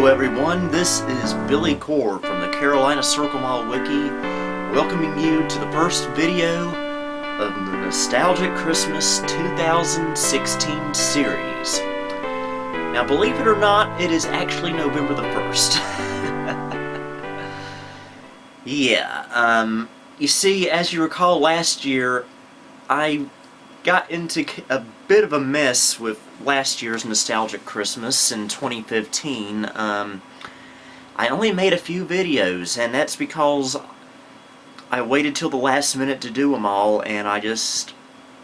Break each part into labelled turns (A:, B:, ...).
A: Hello everyone, this is Billy Core from the Carolina Circle Mile Wiki, welcoming you to the first video of the Nostalgic Christmas 2016 series. Now believe it or not, it is actually November the 1st. Yeah, you see, as you recall last year, I got into a bit of a mess with last year's Nostalgic Christmas in 2015. I only made a few videos, and that's because I waited till the last minute to do them all, and I just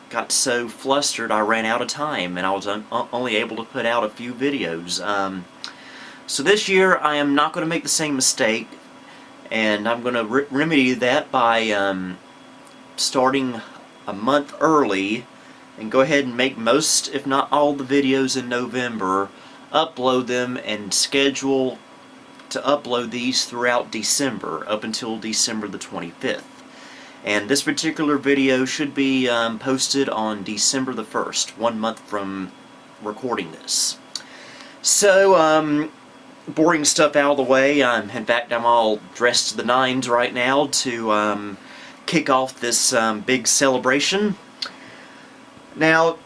A: got so flustered I ran out of time, and I was only able to put out a few videos. So this year I am not going to make the same mistake, and I'm going to remedy that by starting a month early and go ahead and make most, if not all, the videos in November, upload them, and schedule to upload these throughout December, up until December the 25th. And this particular video should be posted on December the 1st, 1 month from recording this. So, boring stuff out of the way. In fact, I'm all dressed to the nines right now to kick off this big celebration. Now,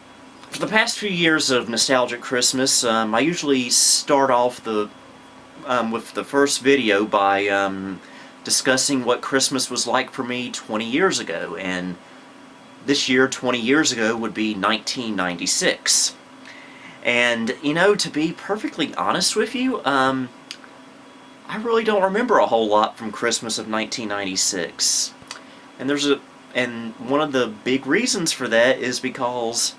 A: for the past few years of Nostalgic Christmas, I usually start off with the first video by discussing what Christmas was like for me 20 years ago, and this year, 20 years ago, would be 1996. And, you know, to be perfectly honest with you, I really don't remember a whole lot from Christmas of 1996. And one of the big reasons for that is because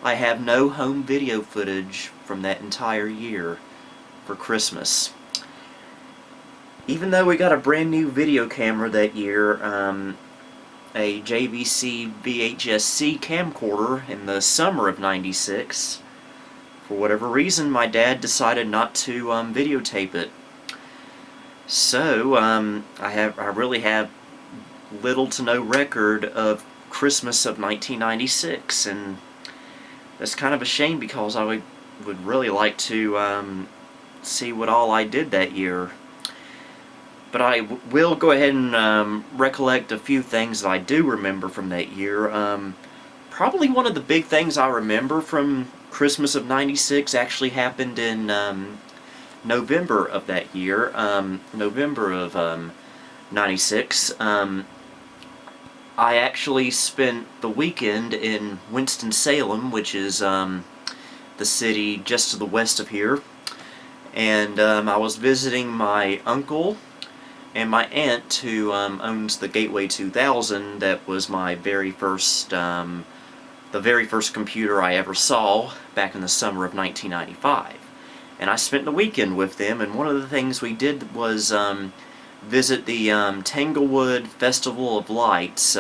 A: I have no home video footage from that entire year for Christmas. Even though we got a brand new video camera that year, a JVC VHS-C camcorder in the summer of '96, for whatever reason my dad decided not to videotape it. So I really have little to no record of Christmas of 1996, and that's kind of a shame because I would really like to see what all I did that year. But I will go ahead and recollect a few things that I do remember from that year. Probably one of the big things I remember from Christmas of '96 actually happened in November of that year, November of '96. I actually spent the weekend in Winston-Salem, which is the city just to the west of here, and I was visiting my uncle and my aunt, who owns the Gateway 2000. That was my very first, the very first computer I ever saw back in the summer of 1995. And I spent the weekend with them, and one of the things we did was visit the Tanglewood Festival of Lights.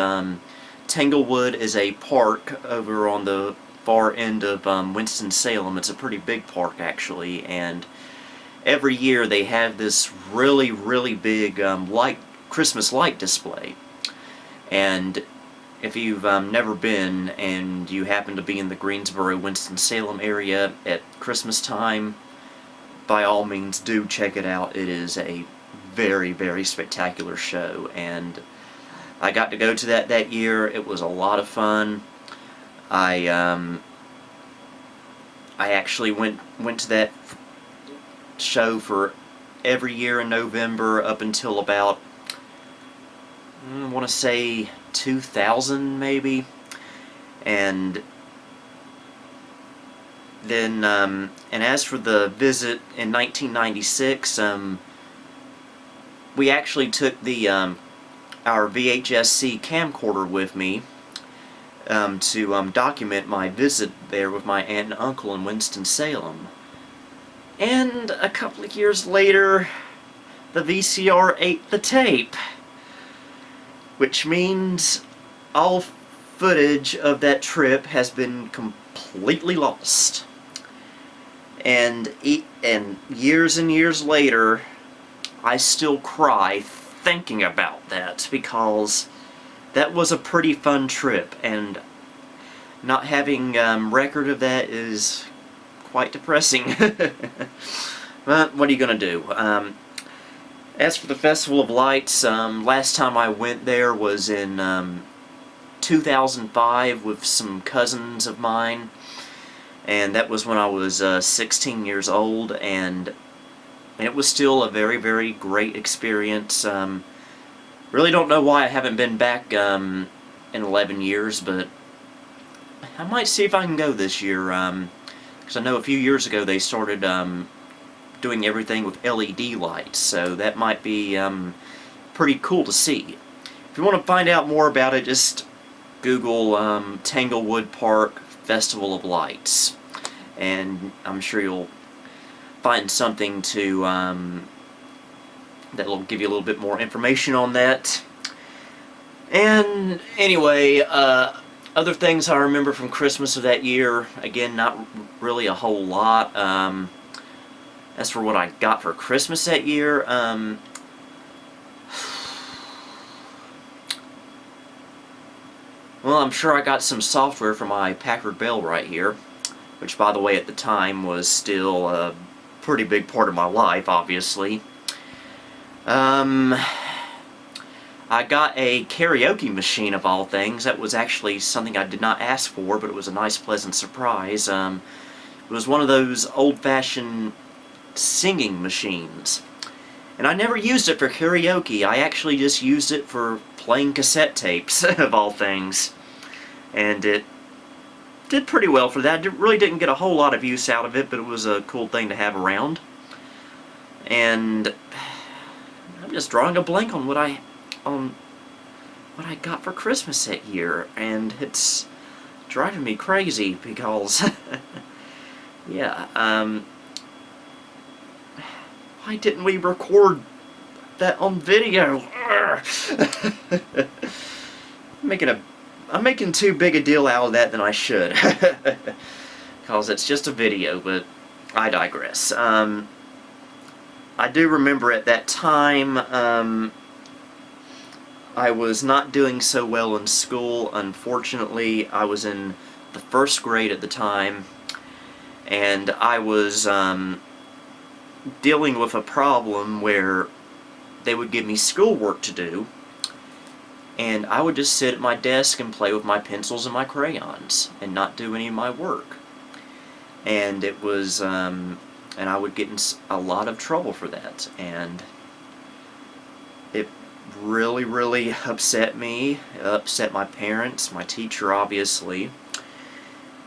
A: Tanglewood is a park over on the far end of Winston-Salem. It's a pretty big park, actually, and every year they have this really, really big Christmas light display. And if you've never been and you happen to be in the Greensboro, Winston-Salem area at Christmas time, by all means do check it out. It is a very, very spectacular show, and I got to go to that year. It was a lot of fun. I actually went to that show for every year in November up until about, I want to say 2000 maybe, and then and as for the visit in 1996, we actually took the our VHS-C camcorder with me to document my visit there with my aunt and uncle in Winston-Salem. And a couple of years later, the VCR ate the tape, which means all footage of that trip has been completely lost. And years and years later, I still cry thinking about that, because that was a pretty fun trip, and not having record of that is quite depressing. But what are you going to do? As for the Festival of Lights, last time I went there was in 2005 with some cousins of mine, and that was when I was 16 years old, and it was still a very, very great experience. Really don't know why I haven't been back in 11 years, but I might see if I can go this year, because I know a few years ago they started doing everything with LED lights, so that might be pretty cool to see. If you want to find out more about it, just Google Tanglewood Park Festival of Lights, and I'm sure you'll find something to that will give you a little bit more information on that. And anyway, other things I remember from Christmas of that year, again, not really a whole lot. As for what I got for Christmas that year, well, I'm sure I got some software for my Packard Bell right here, which, by the way, at the time was still a pretty big part of my life, obviously. I got a karaoke machine, of all things. That was actually something I did not ask for, but it was a nice, pleasant surprise. It was one of those old-fashioned singing machines. And I never used it for karaoke. I actually just used it for playing cassette tapes, of all things. And it did pretty well for that. Really didn't get a whole lot of use out of it, but it was a cool thing to have around. And I'm just drawing a blank on what I got for Christmas that year, and it's driving me crazy because yeah, why didn't we record that on video? I'm making too big a deal out of that than I should, because it's just a video, but I digress. I do remember at that time, I was not doing so well in school. Unfortunately, I was in the first grade at the time, and I was dealing with a problem where they would give me schoolwork to do, and I would just sit at my desk and play with my pencils and my crayons and not do any of my work. And it was, and I would get in a lot of trouble for that, and it really, really upset me. It upset my parents, my teacher, obviously.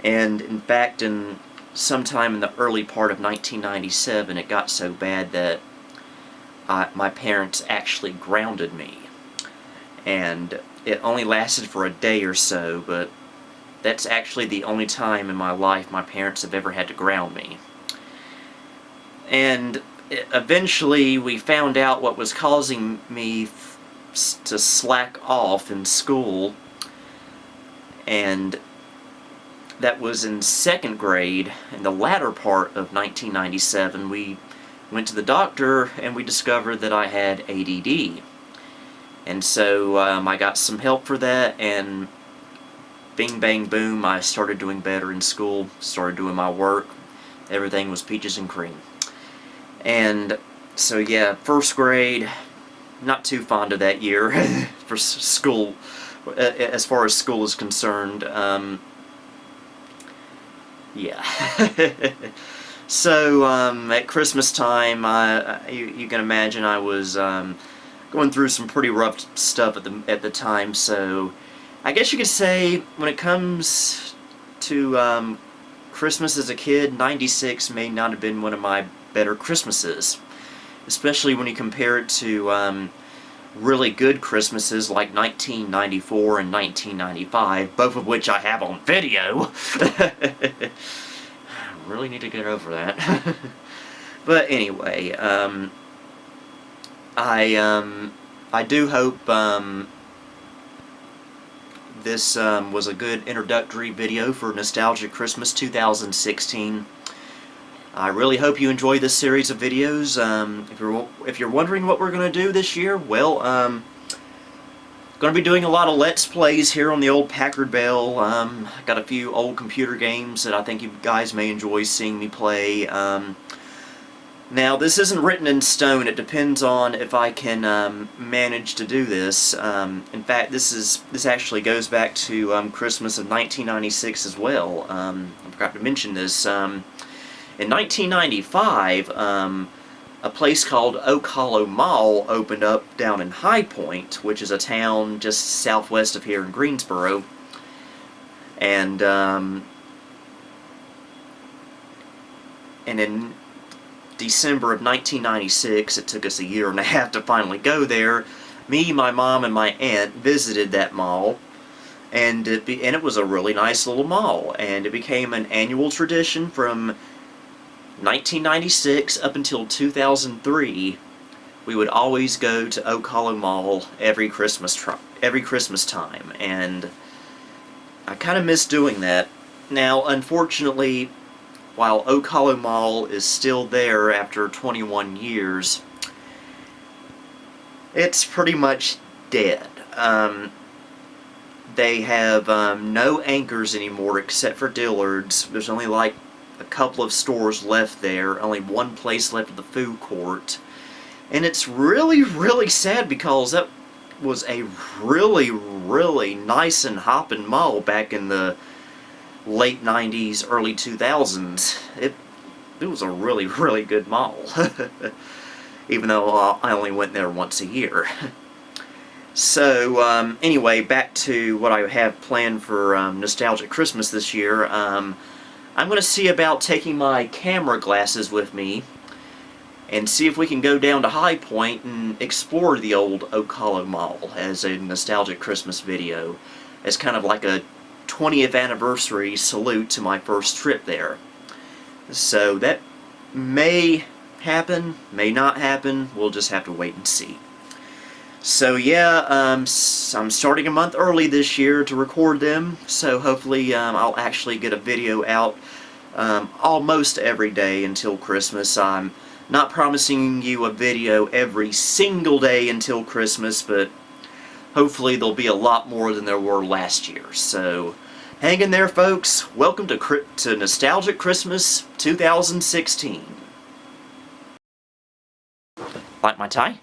A: And in fact, sometime in the early part of 1997, it got so bad that my parents actually grounded me. And it only lasted for a day or so, but that's actually the only time in my life my parents have ever had to ground me. And eventually we found out what was causing me to slack off in school, and that was in second grade. In the latter part of 1997, we went to the doctor and we discovered that I had ADD. And so I got some help for that, and bing bang boom, I started doing better in school, started doing my work. Everything was peaches and cream. And so yeah, first grade, not too fond of that year for school, as far as school is concerned. Yeah. So at Christmas time, you can imagine I was going through some pretty rough stuff at the time. So I guess you could say, when it comes to Christmas as a kid, '96 may not have been one of my better Christmases, especially when you compare it to really good Christmases like 1994 and 1995, both of which I have on video. I really need to get over that. But anyway, I do hope this was a good introductory video for Nostalgic Christmas 2016. I really hope you enjoy this series of videos. If you're wondering what we're going to do this year, well, going to be doing a lot of Let's Plays here on the old Packard Bell. Got a few old computer games that I think you guys may enjoy seeing me play. Now, this isn't written in stone. It depends on if I can manage to do this. In fact, this actually goes back to Christmas of 1996 as well. I forgot to mention this. In 1995, a place called Oak Hollow Mall opened up down in High Point, which is a town just southwest of here in Greensboro. And in December of 1996, it took us a year and a half to finally go there. Me, my mom, and my aunt visited that mall, and it was a really nice little mall, and it became an annual tradition from 1996 up until 2003. We would always go to Oak Hollow Mall every Christmas time, and I kind of miss doing that. Now, unfortunately, while Oak Hollow Mall is still there after 21 years, it's pretty much dead. They have no anchors anymore except for Dillard's. There's only like a couple of stores left there, only one place left of the food court. And it's really, really sad because that was a really, really nice and hopping mall back in the late 90s, early 2000s. It was a really, really good mall. Even though I only went there once a year. So, anyway, back to what I have planned for Nostalgic Christmas this year. I'm going to see about taking my camera glasses with me and see if we can go down to High Point and explore the old Oak Hollow Mall as a Nostalgic Christmas video, as kind of like a 20th anniversary salute to my first trip there. So that may happen, may not happen, we'll just have to wait and see. So yeah, I'm starting a month early this year to record them, so hopefully I'll actually get a video out almost every day until Christmas. I'm not promising you a video every single day until Christmas, but hopefully there'll be a lot more than there were last year. So hang in there, folks. Welcome to Nostalgic Christmas 2016. Like my tie?